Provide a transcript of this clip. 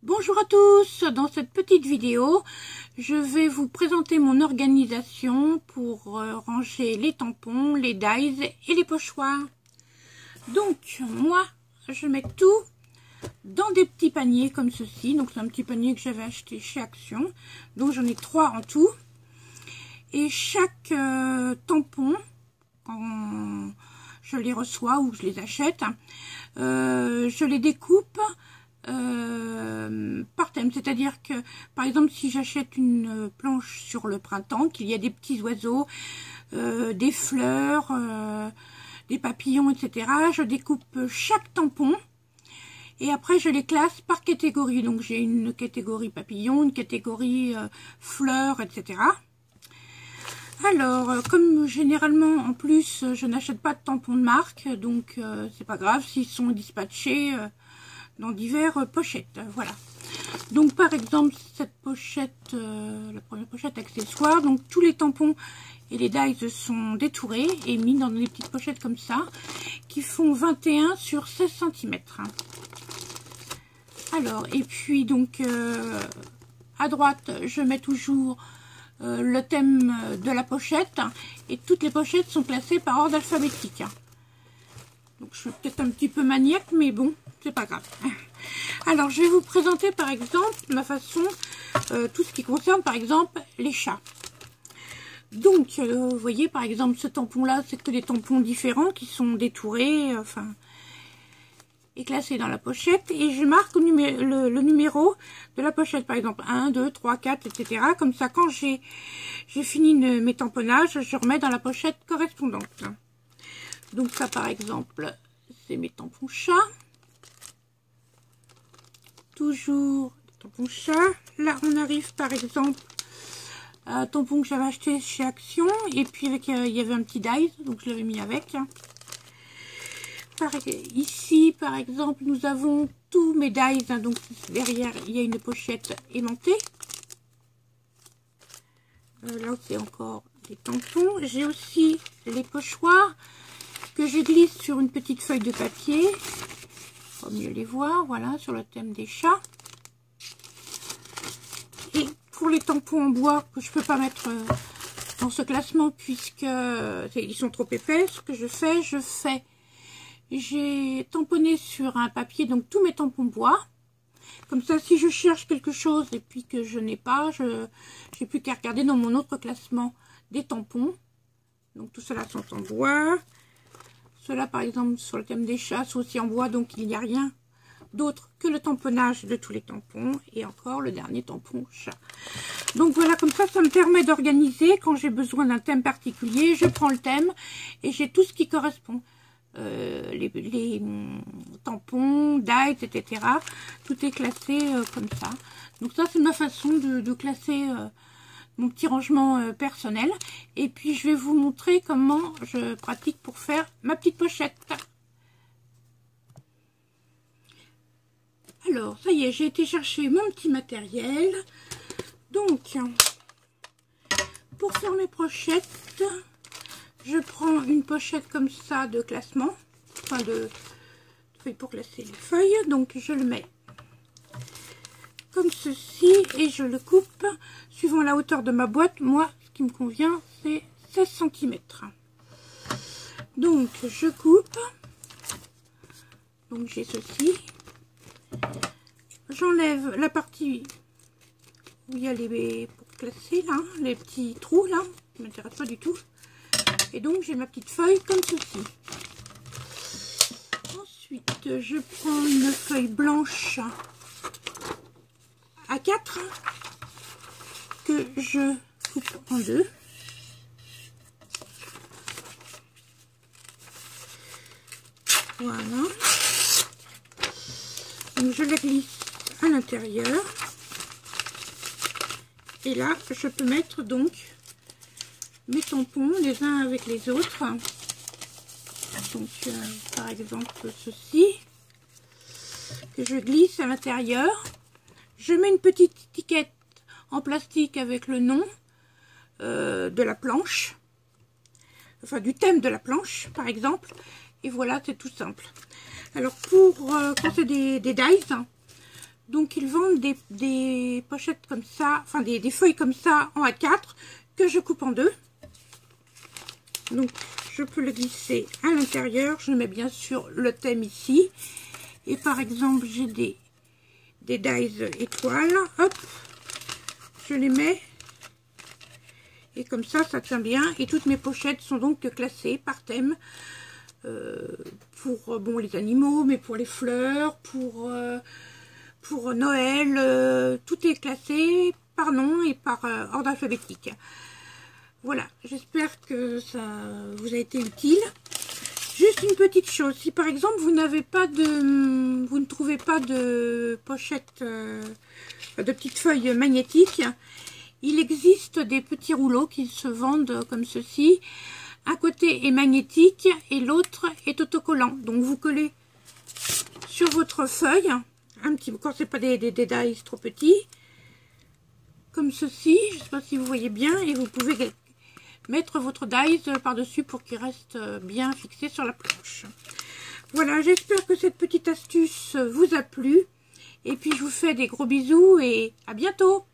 Bonjour à tous, dans cette petite vidéo, je vais vous présenter mon organisation pour ranger les tampons, les dies et les pochoirs. Donc, moi, je mets tout dans des petits paniers comme ceci. Donc, c'est un petit panier que j'avais acheté chez Action. Donc, j'en ai 3 en tout. Et chaque tampon, quand je les reçois ou je les achète, je les découpe par thème, c'est-à-dire que par exemple si j'achète une planche sur le printemps, qu'il y a des petits oiseaux, des fleurs, des papillons, etc., je découpe chaque tampon et après je les classe par catégorie. Donc j'ai une catégorie papillon, une catégorie fleurs, etc. Alors, comme généralement, en plus, je n'achète pas de tampons de marque, donc c'est pas grave s'ils sont dispatchés dans diverses pochettes. Voilà. Donc, par exemple, cette pochette, la première pochette accessoire, donc tous les tampons et les dies sont détourés et mis dans des petites pochettes comme ça, qui font 21 sur 16 cm. Alors, et puis, donc, à droite, je mets toujours le thème de la pochette et toutes les pochettes sont classées par ordre alphabétique. Donc je suis peut-être un petit peu maniaque, mais bon, c'est pas grave. Alors je vais vous présenter par exemple ma façon, tout ce qui concerne par exemple les chats. Donc vous voyez par exemple ce tampon là, c'est que des tampons différents qui sont détourés, et classé dans la pochette, et je marque le numéro de la pochette, par exemple 1, 2, 3, 4, etc. Comme ça, quand j'ai fini mes tamponnages, je remets dans la pochette correspondante. Donc ça, par exemple, c'est mes tampons chats. Toujours des tampons chats. Là, on arrive, par exemple, à un tampon que j'avais acheté chez Action, et puis avec, il y avait un petit dies, donc je l'avais mis avec. Ici, par exemple, nous avons tous mes dies, donc derrière, il y a une pochette aimantée. Là, c'est encore des tampons. J'ai aussi les pochoirs que je glisse sur une petite feuille de papier. Pour mieux les voir, voilà, sur le thème des chats. Et pour les tampons en bois, que je peux pas mettre dans ce classement, puisque ils sont trop épais, ce que je fais, j'ai tamponné sur un papier donc tous mes tampons bois. Comme ça, si je cherche quelque chose et puis que je n'ai pas, je n'ai plus qu'à regarder dans mon autre classement des tampons. Donc tout cela sont en bois. Cela par exemple sur le thème des chats, c'est aussi en bois, donc il n'y a rien d'autre que le tamponnage de tous les tampons. Et encore le dernier tampon chat. Donc voilà, comme ça me permet d'organiser. Quand j'ai besoin d'un thème particulier, je prends le thème et j'ai tout ce qui correspond. Les tampons, dies, etc. Tout est classé comme ça. Donc ça, c'est ma façon de classer mon petit rangement personnel. Et puis, je vais vous montrer comment je pratique pour faire ma petite pochette. Alors, ça y est, j'ai été chercher mon petit matériel. Donc, pour faire mes pochettes, je prends une pochette comme ça de classement, enfin de feuilles pour classer les feuilles. Donc je le mets comme ceci et je le coupe suivant la hauteur de ma boîte. Moi, ce qui me convient, c'est 16 cm. Donc je coupe. Donc j'ai ceci. J'enlève la partie où il y a les pour classer là, les petits trous là, qui ne m'intéressent pas du tout. Et donc, j'ai ma petite feuille comme ceci. Ensuite, je prends une feuille blanche A4 que je coupe en deux. Voilà. Donc, je la glisse à l'intérieur. Et là, je peux mettre donc mes tampons les uns avec les autres. Donc par exemple ceci que je glisse à l'intérieur. Je mets une petite étiquette en plastique avec le nom de la planche, enfin du thème de la planche par exemple, et voilà, c'est tout simple. Alors pour quand c'est des dies, Donc ils vendent des pochettes comme ça, enfin des feuilles comme ça en A4 que je coupe en deux. Donc je peux le glisser à l'intérieur. Je mets bien sûr le thème ici. Et par exemple j'ai des dies étoiles. Hop, je les mets. Et comme ça, ça tient bien. Et toutes mes pochettes sont donc classées par thème. Pour bon, les animaux, mais pour les fleurs, pour Noël. Tout est classé par nom et par ordre alphabétique. Voilà, j'espère que ça vous a été utile. Juste une petite chose, si par exemple vous ne trouvez pas de pochette, de petites feuilles magnétiques, il existe des petits rouleaux qui se vendent comme ceci. Un côté est magnétique et l'autre est autocollant. Donc vous collez sur votre feuille, un petit peu, quand c'est pas des dies trop petits, comme ceci. Je ne sais pas si vous voyez bien, et vous pouvez mettre votre dies par-dessus pour qu'il reste bien fixé sur la planche. Voilà, j'espère que cette petite astuce vous a plu. Et puis je vous fais des gros bisous et à bientôt!